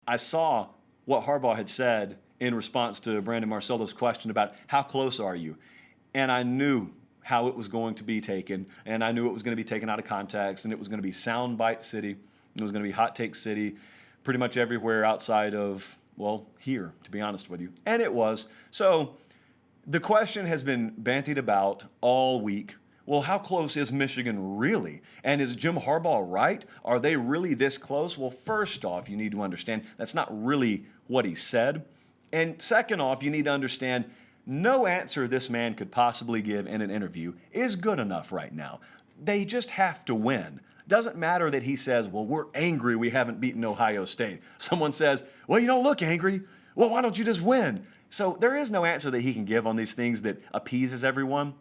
I saw what Harbaugh had said in response to Brandon Marcello's question about how close are you, and I knew how it was going to be taken, and I knew it was going to be taken out of context, and it was going to be soundbite city, it was going to be hot take city, pretty much everywhere outside of, well, here, to be honest with you, and it was. So the question has been bantied about all week. Well, how close is Michigan really? And is Jim Harbaugh right? Are they really this close? Well, first off, you need to understand that's not really what he said. And second off, you need to understand no answer this man could possibly give in an interview is good enough right now. They just have to win. Doesn't matter that he says, well, we're angry we haven't beaten Ohio State. Someone says, well, you don't look angry. Well, why don't you just win? So there is no answer that he can give on these things that appeases everyone.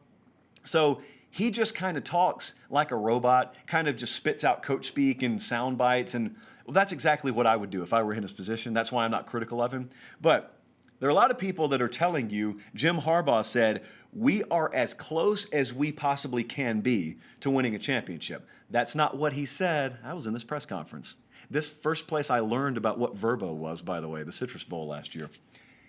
So he just kind of talks like a robot, kind of just spits out coach speak and sound bites. And well, that's exactly what I would do if I were in his position. That's why I'm not critical of him. But there are a lot of people that are telling you Jim Harbaugh said, we are as close as we possibly can be to winning a championship. That's not what he said. I was in this press conference. This first place I learned about what Verbo was, by the way, the Citrus Bowl last year.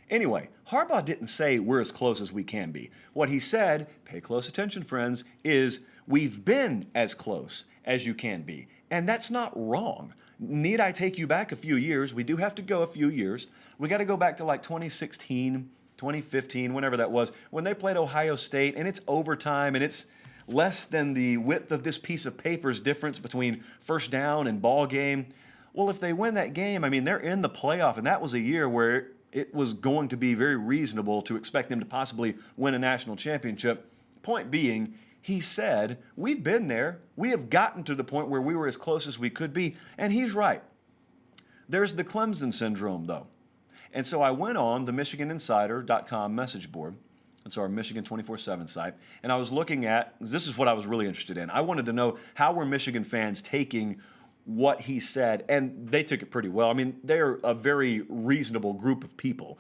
Anyway, Harbaugh didn't say we're as close as we can be. What he said, pay close attention, friends, is we've been as close as you can be. And that's not wrong. Need I take you back a few years? We do have to go a few years. We got to go back to like 2016, 2015, whenever that was, when they played Ohio State, and it's overtime, and it's less than the width of this piece of paper's difference between first down and ball game. Well, if they win that game, I mean, they're in the playoff, and that was a year where it was going to be very reasonable to expect them to possibly win a national championship. Point being, he said, we've been there. We have gotten to the point where we were as close as we could be, and he's right. There's the Clemson syndrome, though. And so I went on the MichiganInsider.com message board. It's our Michigan 24/7 site. And I was looking at, this is what I was really interested in. I wanted to know how were Michigan fans taking what he said, and they took it pretty well. I mean, they're a very reasonable group of people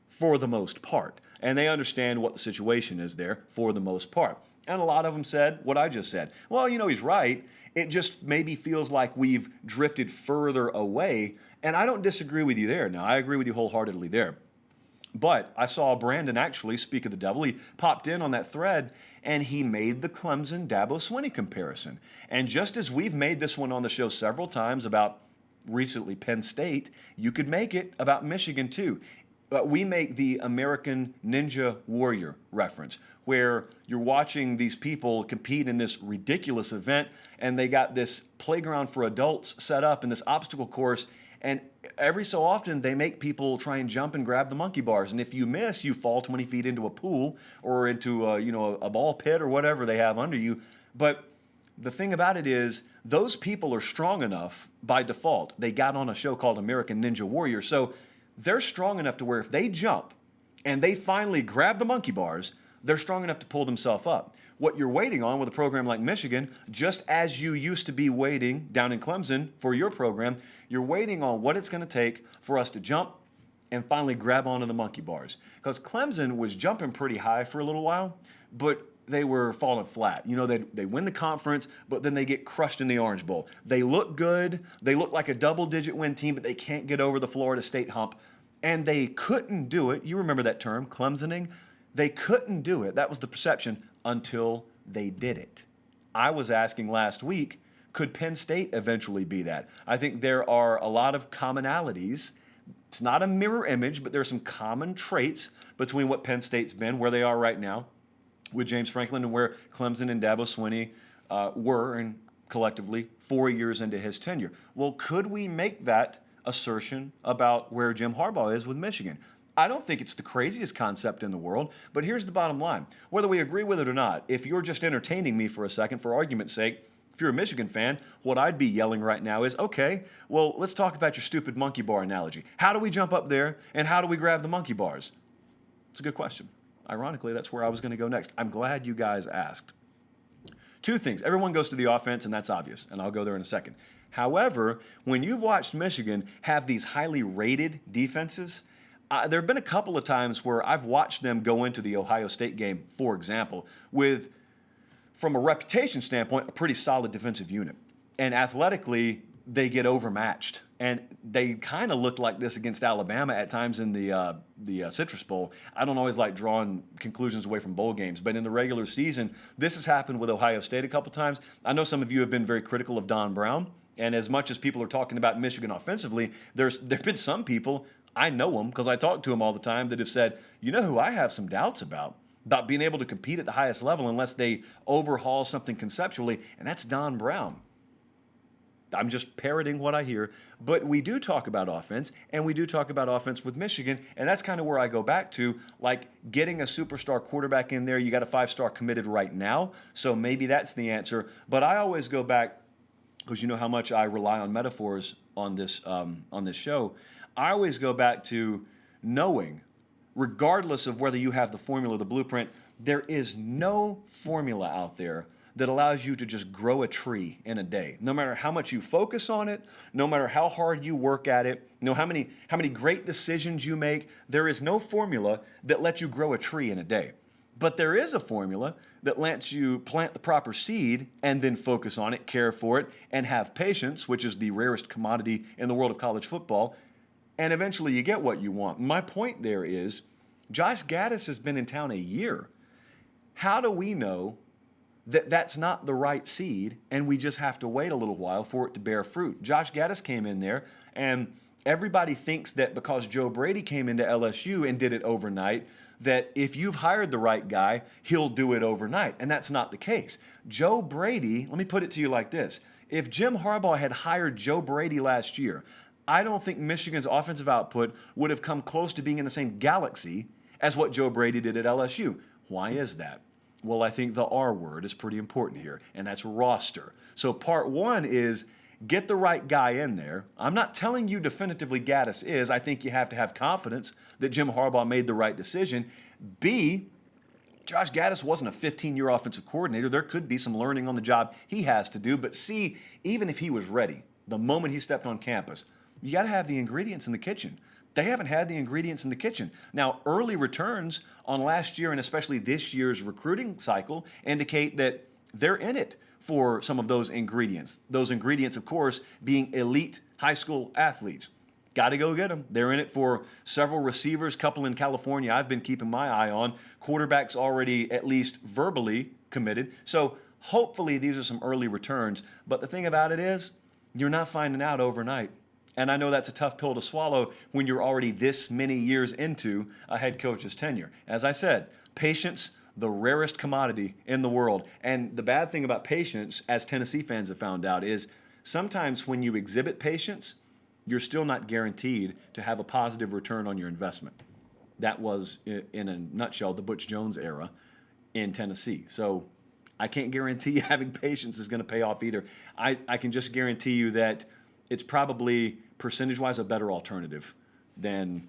for the most part, and they understand what the situation is there for the most part. And a lot of them said what I just said. Well, you know, he's right. It just maybe feels like we've drifted further away, and I don't disagree with you there. Now, I agree with you wholeheartedly there. But I saw Brandon actually speak of the devil. He popped in on that thread, and he made the Clemson Dabo Swinney comparison. And just as we've made this one on the show several times about recently Penn State, you could make it about Michigan too. We make the American Ninja Warrior reference, where you're watching these people compete in this ridiculous event, and they got this playground for adults set up in this obstacle course, and every so often they make people try and jump and grab the monkey bars, and if you miss, you fall 20 feet into a pool or into a ball pit or whatever they have under you. But the thing about it is, those people are strong enough by default. They got on a show called American Ninja Warrior, so they're strong enough to where if they jump and they finally grab the monkey bars, they're strong enough to pull themselves up. What you're waiting on with a program like Michigan, just as you used to be waiting down in Clemson for your program, you're waiting on what it's going to take for us to jump and finally grab onto the monkey bars. Because Clemson was jumping pretty high for a little while, but they were falling flat. You know, they win the conference, but then they get crushed in the Orange Bowl. They look good. They look like a double-digit win team, but they can't get over the Florida State hump. And they couldn't do it. You remember that term, Clemsoning? They couldn't do it. That was the perception until they did it. I was asking last week, could Penn State eventually be that? I think there are a lot of commonalities. It's not a mirror image, but there are some common traits between what Penn State's been, where they are right now, with James Franklin, and where Clemson and Dabo Swinney were, and collectively 4 years into his tenure. Well, could we make that assertion about where Jim Harbaugh is with Michigan? I don't think it's the craziest concept in the world, but here's the bottom line. Whether we agree with it or not, if you're just entertaining me for a second, for argument's sake, if you're a Michigan fan, what I'd be yelling right now is, okay, well, let's talk about your stupid monkey bar analogy. How do we jump up there, and how do we grab the monkey bars? It's a good question. Ironically, that's where I was going to go next. I'm glad you guys asked. Two things. Everyone goes to the offense, and that's obvious, and I'll go there in a second. However, when you've watched Michigan have these highly rated defenses, there have been a couple of times where I've watched them go into the Ohio State game, for example, with, from a reputation standpoint, a pretty solid defensive unit. And athletically, they get overmatched And they kind of looked like this against Alabama at times in the Citrus Bowl. I don't always like drawing conclusions away from bowl games, but in the regular season, this has happened with Ohio State a couple times. I know some of you have been very critical of Don Brown, and as much as people are talking about Michigan offensively, there've been some people, I know them because I talk to them all the time, that have said, you know who I have some doubts about being able to compete at the highest level unless they overhaul something conceptually, and that's Don Brown. I'm just parroting what I hear, but we do talk about offense, and we do talk about offense with Michigan, and that's kind of where I go back to, like getting a superstar quarterback in there. You got a 5-star committed right now, so maybe that's the answer. But I always go back, because you know how much I rely on metaphors on this show. I always go back to knowing, regardless of whether you have the formula, the blueprint, there is no formula out there that allows you to just grow a tree in a day. No matter how much you focus on it, no matter how hard you work at it, how many great decisions you make, there is no formula that lets you grow a tree in a day. But there is a formula that lets you plant the proper seed and then focus on it, care for it, and have patience, which is the rarest commodity in the world of college football, and eventually you get what you want. My point there is, Josh Gattis has been in town a year. How do we know that that's not the right seed, and we just have to wait a little while for it to bear fruit? Josh Gattis came in there, and everybody thinks that because Joe Brady came into LSU and did it overnight, that if you've hired the right guy, he'll do it overnight, and that's not the case. Joe Brady, let me put it to you like this. If Jim Harbaugh had hired Joe Brady last year, I don't think Michigan's offensive output would have come close to being in the same galaxy as what Joe Brady did at LSU. Why is that? Well, I think the R word is pretty important here, and that's roster. So part one is get the right guy in there. I'm not telling you definitively Gattis is. I think you have to have confidence that Jim Harbaugh made the right decision. B, Josh Gattis wasn't a 15-year offensive coordinator. There could be some learning on the job he has to do. But C, even if he was ready, the moment he stepped on campus, you got to have the ingredients in the kitchen. They haven't had the ingredients in the kitchen. Now, early returns on last year and especially this year's recruiting cycle indicate that they're in it for some of those ingredients. Those ingredients, of course, being elite high school athletes. Got to go get them. They're in it for several receivers, couple in California I've been keeping my eye on. Quarterbacks already at least verbally committed. So hopefully these are some early returns. But the thing about it is, you're not finding out overnight. And I know that's a tough pill to swallow when you're already this many years into a head coach's tenure. As I said, patience, the rarest commodity in the world. And the bad thing about patience, as Tennessee fans have found out, is sometimes when you exhibit patience, you're still not guaranteed to have a positive return on your investment. That was, in a nutshell, the Butch Jones era in Tennessee. So I can't guarantee you having patience is going to pay off either. I can just guarantee you that it's probably percentage-wise a better alternative than,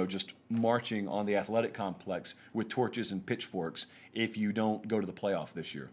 just marching on the athletic complex with torches and pitchforks if you don't go to the playoff this year.